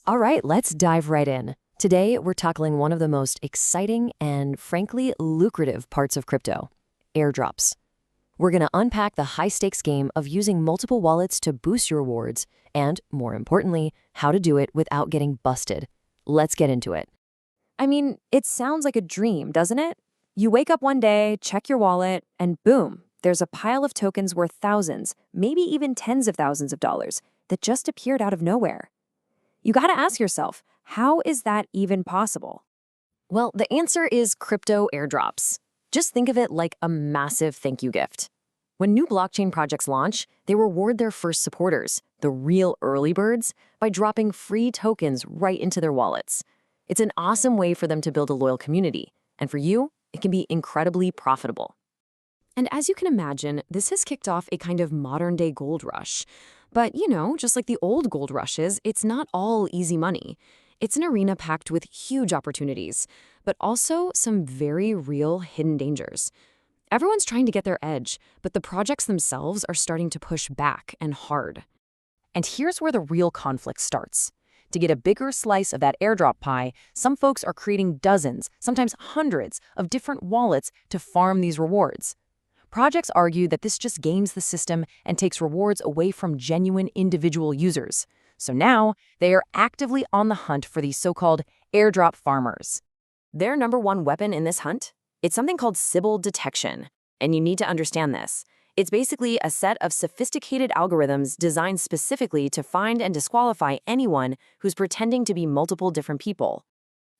All right, let's dive right in. Today, we're tackling one of the most exciting and, frankly, lucrative parts of crypto, airdrops. We're going to unpack the high-stakes game of using multiple wallets to boost your rewards and, more importantly, how to do it without getting busted. Let's get into it. I mean, it sounds like a dream, doesn't it? You wake up one day, check your wallet, and boom, there's a pile of tokens worth thousands, maybe even tens of thousands of dollars that just appeared out of nowhere. You gotta ask yourself, how is that even possible? Well, the answer is crypto airdrops. Just think of it like a massive thank you gift. When new blockchain projects launch, they reward their first supporters, the real early birds, by dropping free tokens right into their wallets. It's an awesome way for them to build a loyal community, and for you, it can be incredibly profitable. And as you can imagine, this has kicked off a kind of modern-day gold rush. But, just like the old gold rushes, it's not all easy money. It's an arena packed with huge opportunities, but also some very real hidden dangers. Everyone's trying to get their edge, but the projects themselves are starting to push back and hard. And here's where the real conflict starts. To get a bigger slice of that airdrop pie, some folks are creating dozens, sometimes hundreds, of different wallets to farm these rewards. Projects argue that this just games the system and takes rewards away from genuine individual users. So now, they are actively on the hunt for these so-called airdrop farmers. Their number one weapon in this hunt? It's something called Sybil detection. And you need to understand this. It's basically a set of sophisticated algorithms designed specifically to find and disqualify anyone who's pretending to be multiple different people.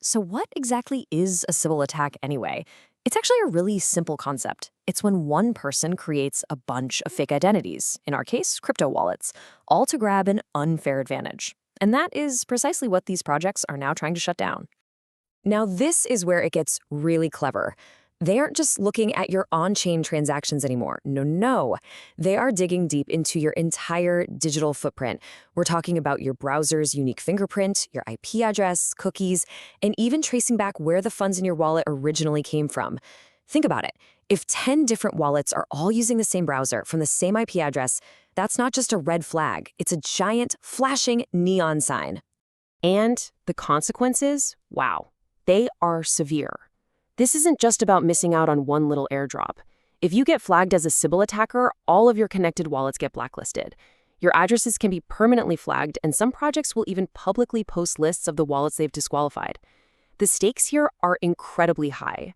So what exactly is a Sybil attack anyway? It's actually a really simple concept. It's when one person creates a bunch of fake identities, in our case, crypto wallets, all to grab an unfair advantage. And that is precisely what these projects are now trying to shut down. Now, this is where it gets really clever. They aren't just looking at your on-chain transactions anymore. No. They are digging deep into your entire digital footprint. We're talking about your browser's unique fingerprint, your IP address, cookies, and even tracing back where the funds in your wallet originally came from. Think about it. If 10 different wallets are all using the same browser from the same IP address, that's not just a red flag. It's a giant, flashing neon sign. And the consequences? Wow, they are severe. This isn't just about missing out on one little airdrop. If you get flagged as a Sybil attacker, all of your connected wallets get blacklisted. Your addresses can be permanently flagged, and some projects will even publicly post lists of the wallets they've disqualified. The stakes here are incredibly high.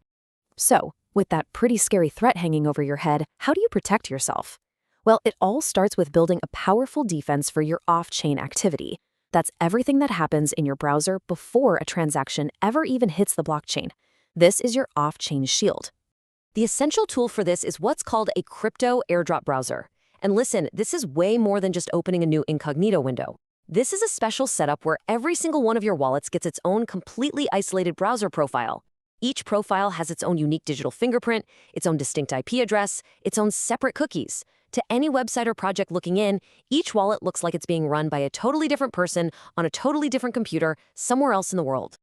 So, with that pretty scary threat hanging over your head, how do you protect yourself? Well, it all starts with building a powerful defense for your off-chain activity. That's everything that happens in your browser before a transaction ever even hits the blockchain. This is your off-chain shield. The essential tool for this is what's called a crypto airdrop browser. And listen, this is way more than just opening a new incognito window. This is a special setup where every single one of your wallets gets its own completely isolated browser profile. Each profile has its own unique digital fingerprint, its own distinct IP address, its own separate cookies. To any website or project looking in, each wallet looks like it's being run by a totally different person on a totally different computer somewhere else in the world.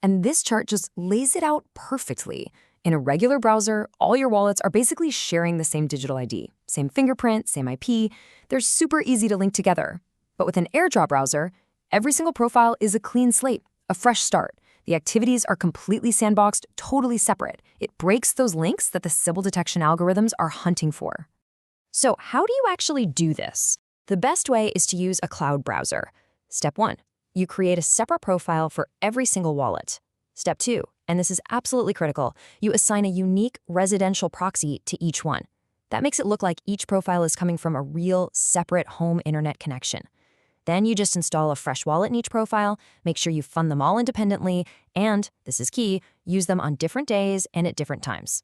And this chart just lays it out perfectly. In a regular browser, all your wallets are basically sharing the same digital ID, same fingerprint, same IP. They're super easy to link together. But with an airdrop browser, every single profile is a clean slate, a fresh start. The activities are completely sandboxed, totally separate. It breaks those links that the Sybil detection algorithms are hunting for. So how do you actually do this? The best way is to use a cloud browser. Step 1. You create a separate profile for every single wallet. Step 2, and this is absolutely critical, you assign a unique residential proxy to each one. That makes it look like each profile is coming from a real, separate home internet connection. Then you just install a fresh wallet in each profile, make sure you fund them all independently, and, this is key, use them on different days and at different times.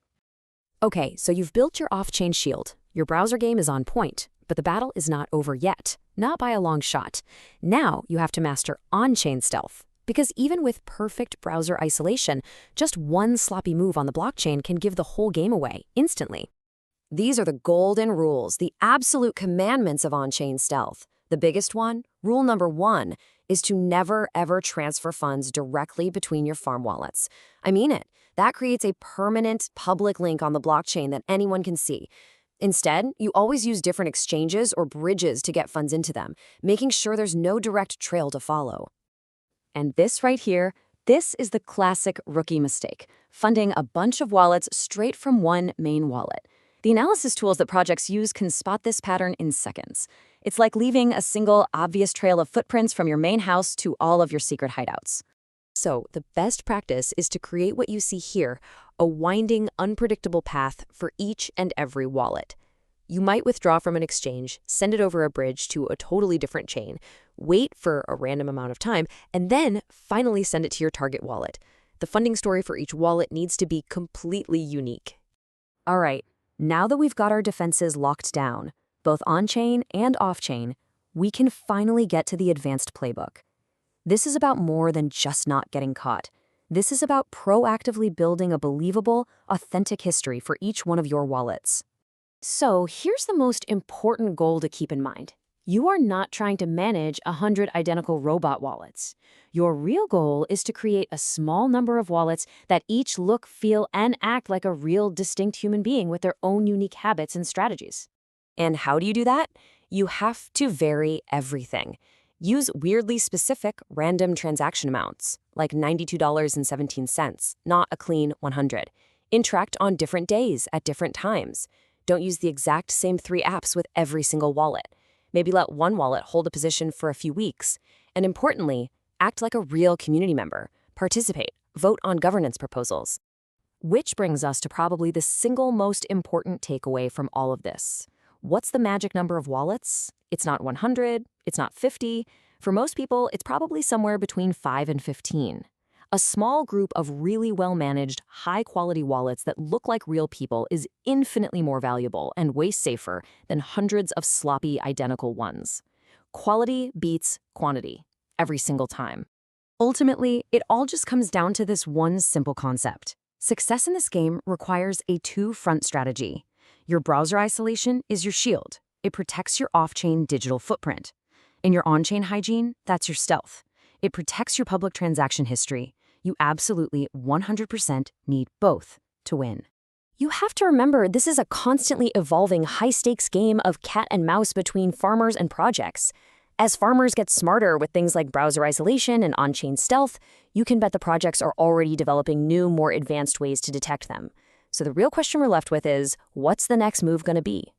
Okay, so you've built your off-chain shield. Your browser game is on point, but the battle is not over yet. Not by a long shot. Now you have to master on-chain stealth. Because even with perfect browser isolation, just one sloppy move on the blockchain can give the whole game away instantly. These are the golden rules, the absolute commandments of on-chain stealth. The biggest one, rule number 1, is to never ever transfer funds directly between your farm wallets. I mean it. That creates a permanent public link on the blockchain that anyone can see. Instead, you always use different exchanges or bridges to get funds into them, making sure there's no direct trail to follow. And this right here, this is the classic rookie mistake, funding a bunch of wallets straight from one main wallet. The analysis tools that projects use can spot this pattern in seconds. It's like leaving a single, obvious trail of footprints from your main house to all of your secret hideouts. So, the best practice is to create what you see here, a winding, unpredictable path for each and every wallet. You might withdraw from an exchange, send it over a bridge to a totally different chain, wait for a random amount of time, and then finally send it to your target wallet. The funding story for each wallet needs to be completely unique. All right, now that we've got our defenses locked down, both on-chain and off-chain, we can finally get to the advanced playbook. This is about more than just not getting caught. This is about proactively building a believable, authentic history for each one of your wallets. So here's the most important goal to keep in mind. You are not trying to manage 100 identical robot wallets. Your real goal is to create a small number of wallets that each look, feel, and act like a real, distinct human being with their own unique habits and strategies. And how do you do that? You have to vary everything. Use weirdly specific random transaction amounts, like $92.17, not a clean 100. Interact on different days at different times. Don't use the exact same 3 apps with every single wallet. Maybe let one wallet hold a position for a few weeks. And importantly, act like a real community member. Participate. Vote on governance proposals. Which brings us to probably the single most important takeaway from all of this. What's the magic number of wallets? It's not 100, it's not 50. For most people, it's probably somewhere between 5 and 15. A small group of really well-managed, high-quality wallets that look like real people is infinitely more valuable and way safer than hundreds of sloppy, identical ones. Quality beats quantity every single time. Ultimately, it all just comes down to this one simple concept. Success in this game requires a two-front strategy. Your browser isolation is your shield. It protects your off-chain digital footprint. In your on-chain hygiene, that's your stealth. It protects your public transaction history. You absolutely 100% need both to win. You have to remember this is a constantly evolving high-stakes game of cat and mouse between farmers and projects. As farmers get smarter with things like browser isolation and on-chain stealth, you can bet the projects are already developing new, more advanced ways to detect them. So the real question we're left with is, what's the next move going to be?